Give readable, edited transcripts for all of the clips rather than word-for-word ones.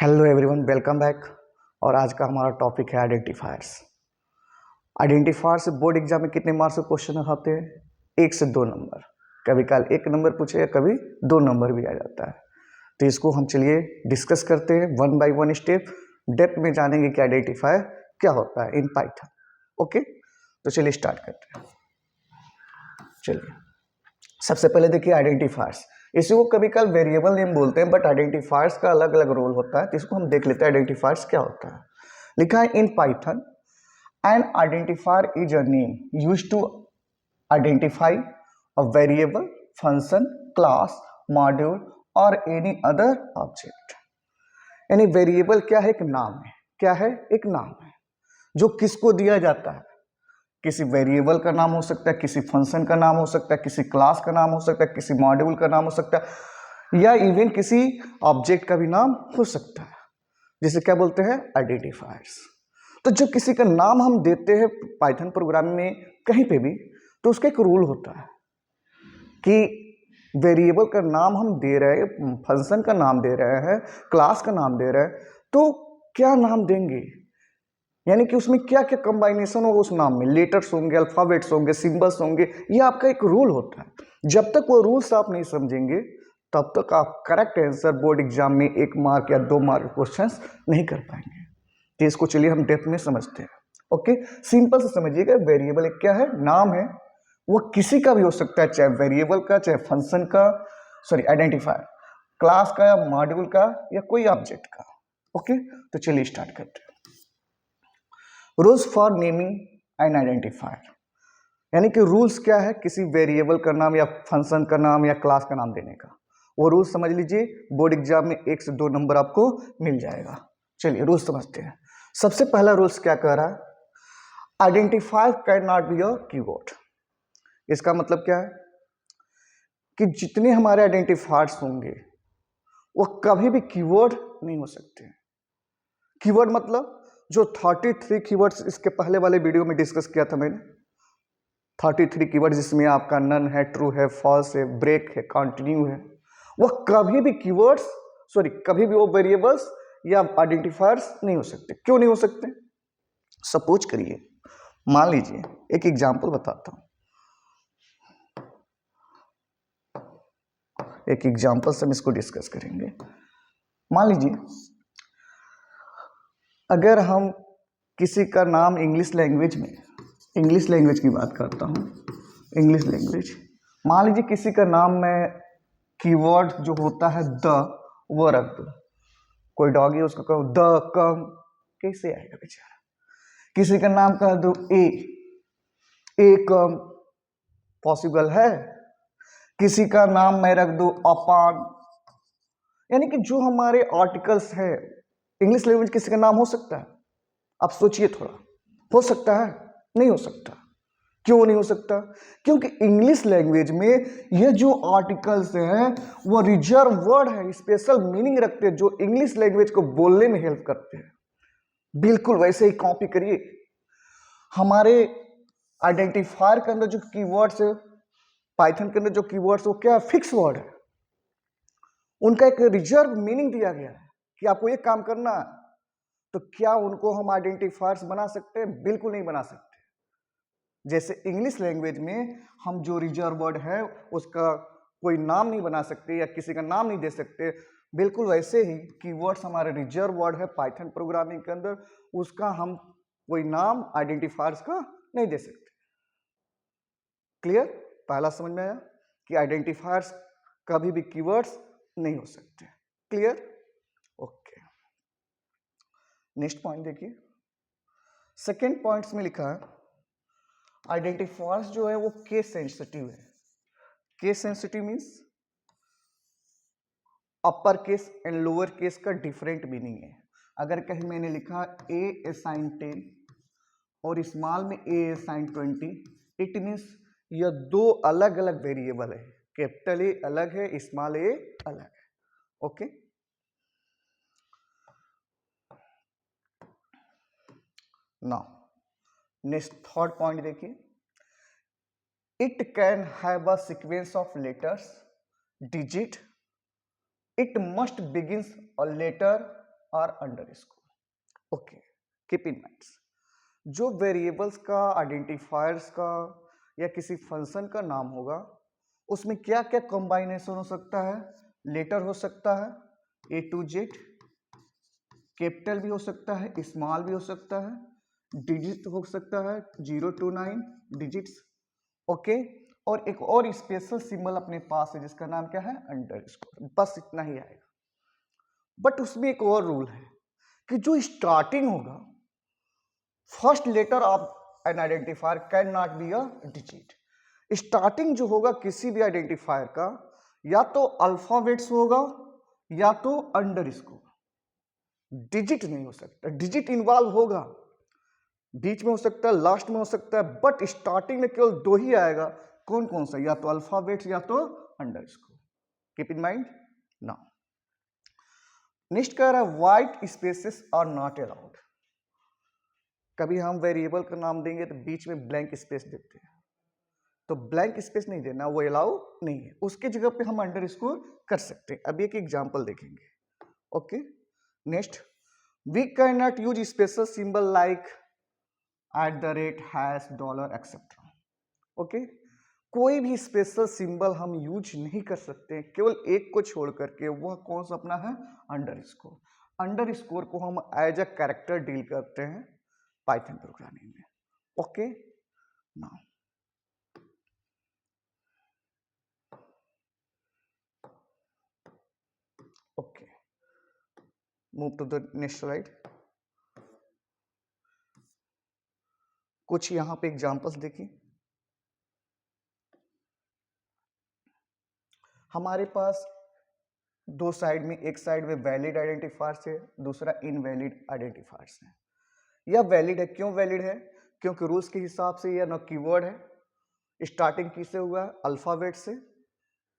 Hello everyone, welcome back. और आज का हमारा टॉपिक है आइडेंटिफायर्स। आइडेंटिफायर से बोर्ड एग्जाम में कितने मार्क्स के क्वेश्चन आते हैं? 1 से 2 नंबर। कभी काल 1 नंबर पूछे, कभी 2 नंबर भी आ जाता है। तो इसको हम चलिए डिस्कस करते हैं one by one step. Depth में जानेंगे कि आइडेंटिफायर क्या होता है इन पाइथन। ओके, तो चलिए स्टार्ट करते हैं। चलिए सबसे पहले देखिए आइडेंटिफायर्स। इसी को कभी कल वेरिएबल नेम बोलते हैं, बट आइडेंटिफायर्स का अलग अलग रोल होता है। तो इसको हम देख लेते हैं आइडेंटिफायर्स क्या होता है। लिखा है in Python an identifier is a name used to identify a variable, function, class, module और एनी अदर ऑब्जेक्ट। यानी वेरिएबल क्या है? एक नाम है। क्या है? एक नाम है जो किसको दिया जाता है। किसी वेरिएबल का नाम हो सकता है, किसी फंक्शन का नाम हो सकता है, किसी क्लास का नाम हो सकता है, किसी मॉड्यूल का नाम हो सकता है, या इवन किसी ऑब्जेक्ट का भी नाम हो सकता है, जिसे क्या बोलते हैं? आइडेंटिफायर्स। तो जब किसी का नाम हम देते हैं पाइथन प्रोग्रामिंग में कहीं पे भी, तो उसका एक रूल होता है कि वेरिएबल का नाम हम दे रहे हैं, फंक्शन का नाम दे रहे हैं, क्लास का नाम दे रहे हैं, तो क्या नाम देंगे, यानी कि उसमें क्या क्या कंबाइनेशन होगा उस नाम में। लेटर्स होंगे, अल्फाबेट्स होंगे, सिंबल्स होंगे, ये आपका एक रूल होता है। जब तक वो रूल्स आप नहीं समझेंगे तब तक आप करेक्ट आंसर बोर्ड एग्जाम में 1 मार्क या 2 मार्क क्वेश्चन नहीं कर पाएंगे। तो इसको चलिए हम डेप्थ में समझते हैं। ओके, सिंपल से समझिएगा, वेरिएबल एक क्या है? नाम है। वो किसी का भी हो सकता है, चाहे वेरिएबल का, चाहे फंक्शन का, सॉरी आइडेंटिफायर, क्लास का, मॉड्यूल का, या कोई ऑब्जेक्ट का। ओके, तो चलिए स्टार्ट करते हैं। Rules for naming and identifier, यानी कि रूल्स क्या है किसी वेरिएबल का नाम या फंक्शन का नाम या क्लास का नाम देने का। वो रूल्स समझ लीजिए, बोर्ड एग्जाम में 1 से 2 नंबर आपको मिल जाएगा। चलिए रूल्स समझते हैं। सबसे पहला रूल्स क्या कह रहा है? Identifier can not be a keyword. इसका मतलब क्या है कि जितने हमारे आइडेंटिफायर्स होंगे वो कभी भी कीवर्ड नहीं हो सकते। कीवर्ड मतलब जो 33 कीवर्ड्स इसके पहले वाले वीडियो में डिस्कस किया था मैंने, 33 कीवर्ड, जिसमें आपका नन है, ट्रू है, फॉल्स है, ब्रेक है, कंटिन्यू है, वह कभी भी कीवर्ड्स, सॉरी कभी भी वो वेरिएबल्स या आइडेंटिफायर्स नहीं हो सकते। क्यों नहीं हो सकते? सपोज करिए, मान लीजिए, एक एग्जांपल बताता हूं। एक एग्जांपल से हम इसको डिस्कस करेंगे। मान लीजिए अगर हम किसी का नाम इंग्लिश लैंग्वेज में, इंग्लिश लैंग्वेज की बात करता हूँ, इंग्लिश लैंग्वेज, मान लीजिए किसी का नाम में कीवर्ड जो होता है द, वो रख दो। कोई डॉग है उसको कहो द कम, कैसे आएगा बेचारा? किसी का नाम कह दो ए कम, पॉसिबल है? किसी का नाम मैं रख दो अपॉन, यानी कि जो हमारे आर्टिकल्स है, इंग्लिश लैंग्वेज किसी का नाम हो सकता है? आप सोचिए थोड़ा, हो सकता है? नहीं हो सकता। क्यों नहीं हो सकता? क्योंकि इंग्लिश लैंग्वेज में ये जो आर्टिकल्स हैं वो रिजर्व वर्ड है, स्पेशल मीनिंग रखते हैं, जो इंग्लिश लैंग्वेज को बोलने में हेल्प करते हैं। बिल्कुल वैसे ही कॉपी करिए। हमारे आइडेंटिफायर के अंदर जो कीवर्ड्स है, पाइथन के अंदर जो कीवर्ड्स, वो क्या? फिक्स वर्ड है। उनका एक रिजर्व मीनिंग दिया गया है कि आपको ये काम करना है। तो क्या उनको हम आइडेंटिफायर्स बना सकते हैं? बिल्कुल नहीं बना सकते। जैसे इंग्लिश लैंग्वेज में हम जो रिजर्व वर्ड है उसका कोई नाम नहीं बना सकते या किसी का नाम नहीं दे सकते, बिल्कुल वैसे ही कीवर्ड्स हमारे रिजर्व वर्ड है पाइथन प्रोग्रामिंग के अंदर, उसका हम कोई नाम आइडेंटिफायर्स का नहीं दे सकते। क्लियर? पहला समझ में आया कि आइडेंटिफायर्स कभी भी कीवर्ड्स नहीं हो सकते। क्लियर? ओके, नेक्स्ट पॉइंट देखिए। सेकेंड पॉइंट्स में लिखा है आइडेंटिफायर्स जो है वो केस सेंसिटिव है। Case sensitive means upper case and lower case का डिफरेंट मीनिंग है। अगर कहीं मैंने लिखा ए असाइन 10 और स्मॉल में ए असाइन 20, इट मीन्स यह दो अलग अलग वेरिएबल है। कैपिटल ए अलग है, स्मॉल ए अलग है। Okay, now next third point देखिए। It can have a sequence of letters, digit, it must begins a letter और underscore. Okay, keep in mind, जो वेरिएबल्स का, आइडेंटिफायर्स का या किसी फंक्शन का नाम होगा उसमें क्या क्या कॉम्बाइनेशन हो सकता है। लेटर हो सकता है A to Z, कैपिटल भी हो सकता है, स्मॉल भी हो सकता है, डिजिट हो सकता है 0 to 9 डिजिट्स। ओके, और एक और स्पेशल सिंबल अपने पास है जिसका नाम क्या है, अंडरस्कोर। बस इतना ही आएगा। बट उसमें एक और रूल है कि जो स्टार्टिंग होगा, first letter of an identifier can not be a digit. Starting जो होगा किसी भी आइडेंटिफायर का, या तो अल्फाबेट्स होगा या तो अंडरस्कोर, डिजिट नहीं हो सकता। डिजिट इन्वॉल्व होगा, बीच में हो सकता है, लास्ट में हो सकता है, बट स्टार्टिंग में केवल दो ही आएगा। कौन कौन सा, या तो अल्फाबेट्स या तो underscore. Keep in mind now. Next कह रहा है white spaces are not allowed. कभी हम वेरिएबल का नाम देंगे तो बीच में ब्लैंक स्पेस देते हैं, तो ब्लैंक स्पेस नहीं देना, वो अलाउ नहीं है। उसकी जगह पे हम अंडरस्कोर कर सकते हैं। अभी एक एग्जांपल देखेंगे। Okay, next, we can not use special symbol like @ $, etcetera. Okay, कोई भी स्पेशल सिंबल हम यूज नहीं कर सकते, केवल एक को छोड़ करके, वह कौन सा अपना है, अंडरस्कोर। अंडरस्कोर को हम एज अ कैरेक्टर डील करते हैं पाइथन प्रोग्रामिंग में। Okay, now okay, move to the next slide. कुछ यहां पे एग्जांपल्स देखिए। हमारे पास दो साइड में, एक साइड में वैलिड आइडेंटिफायर्स है, दूसरा इनवैलिड आइडेंटिफायर्स है। यह वैलिड है, क्यों वैलिड है, क्योंकि रूल्स के हिसाब से यह न कीवर्ड है, स्टार्टिंग किससे हुआ है, अल्फाबेट से।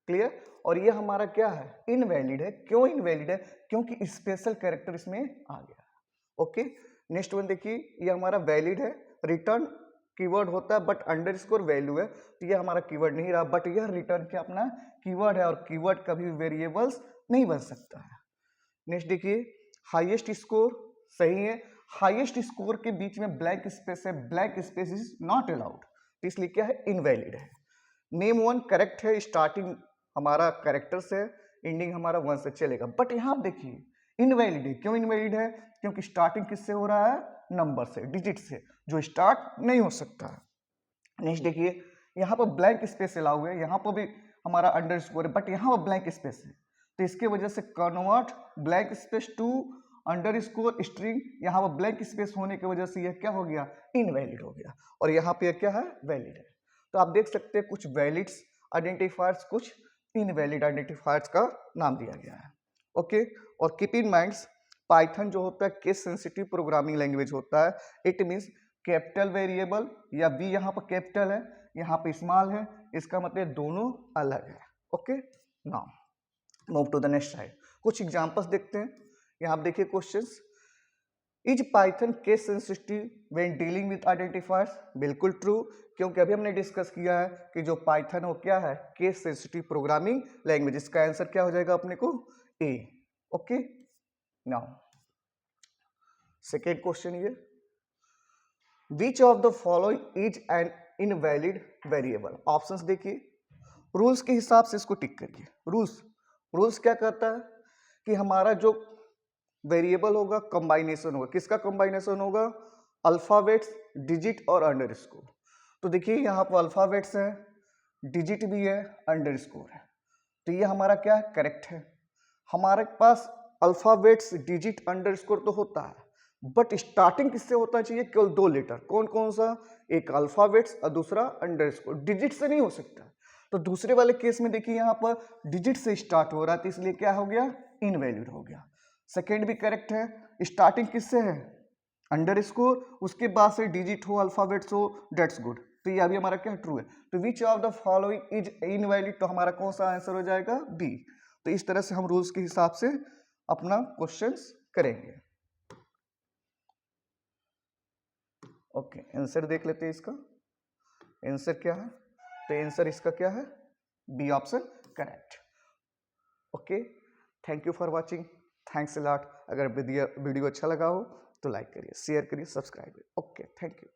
क्लियर। और ये हमारा क्या है, इनवैलिड है। क्यों इनवैलिड है, क्योंकि स्पेशल कैरेक्टर इसमें आ गया। ओके, नेक्स्ट वन देखिए, ये हमारा वैलिड है, रिटर्न कीवर्ड होता है, बट अंडरस्कोर वैल्यू है, तो ये हमारा कीवर्ड नहीं रहा, बट यह रिटर्न के अपना कीवर्ड है, और कीवर्ड कभी वेरिएबल्स नहीं बन सकता है। नेक्स्ट देखिए, हाईएस्ट स्कोर सही है, हाईएस्ट स्कोर के बीच में ब्लैंक स्पेस है, blank space is not allowed, तो इसलिए क्या है, इनवैलिड है। नेम वन करेक्ट है, स्टार्टिंग हमारा कैरेक्टर से, एंडिंग हमारा वन से चलेगा, बट यहां देखिए इनवैलिड है। क्यों इनवैलिड है, क्योंकि स्टार्टिंग किससे हो रहा है, नंबर से, डिजिट से, जो स्टार्ट नहीं हो सकता है। नेक्स्ट देखिए, यहाँ पर ब्लैंक स्पेस अलाउ है, यहाँ पर भी हमारा अंडरस्कोर है, बट यहाँ पर ब्लैंक स्पेस है, तो इसके वजह से convert blank space to underscore string, यहाँ पर ब्लैंक स्पेस होने की वजह से यह क्या हो गया, इनवैलिड हो गया, और यहाँ पे क्या है, वैलिड है। तो आप देख सकते हैं कुछ वैलिड्स आइडेंटिफायर्स, कुछ इनवैलिड आइडेंटिफायर्स का नाम दिया गया है। ओके, और कीप इन माइंड, पाइथन जो होता है केस सेंसिटिव प्रोग्रामिंग लैंग्वेज होता है। इट मीन्स कैपिटल वेरिएबल, या वी यहाँ पर कैपिटल है, यहाँ पे स्मॉल है, इसका मतलब दोनों अलग है। Okay, now move to the next side. कुछ एग्जांपल्स देखते हैं। यहाँ आप देखिए questions, is Python case sensitive when dealing with identifiers, बिल्कुल ट्रू, क्योंकि अभी हमने डिस्कस किया है कि जो पाइथन वो क्या है, केस सेंसिटिव प्रोग्रामिंग लैंग्वेज। इसका आंसर क्या हो जाएगा अपने को, ए। ओके, नाउ सेकेंड क्वेश्चन, ये which of the following is an invalid variable. Options देखिए, रूल्स के हिसाब से इसको टिक करिए। रूल्स क्या कहता है कि हमारा जो वेरिएबल होगा कंबाइनेशन होगा, किसका कंबाइनेशन होगा, अल्फाबेट्स, डिजिट और अंडरस्कोर। तो देखिए यहाँ पर अल्फाबेट्स है, डिजिट भी है, अंडरस्कोर है, तो ये हमारा क्या है, करेक्ट है। हमारे पास अल्फाबेट्स, डिजिट, अंडरस्कोर तो होता है, बट स्टार्टिंग किससे होता चाहिए, केवल दो लेटर। कौन कौन सा, एक अल्फाबेट्स और दूसरा अंडरस्कोर, डिजिट से नहीं हो सकता। तो दूसरे वाले केस में देखिए यहाँ पर डिजिट से स्टार्ट हो रहा है, तो इसलिए क्या हो गया, इनवैलिड हो गया। सेकेंड भी करेक्ट है, स्टार्टिंग किससे है, अंडरस्कोर, उसके बाद से डिजिट हो, अल्फाबेट्स हो, डेट्स गुड, तो ये अभी हमारा क्या ट्रू है। तो which of the following is invalid, तो हमारा कौन सा आंसर हो जाएगा, बी। तो इस तरह से हम रूल्स के हिसाब से अपना क्वेश्चंस करेंगे। ओके, आंसर देख लेते हैं इसका। आंसर क्या है, तो आंसर इसका क्या है, B option correct. Okay, thank you for watching. Thanks a lot. अगर वीडियो अच्छा लगा हो तो लाइक करिए, शेयर करिए, सब्सक्राइब करिए। Okay, thank you.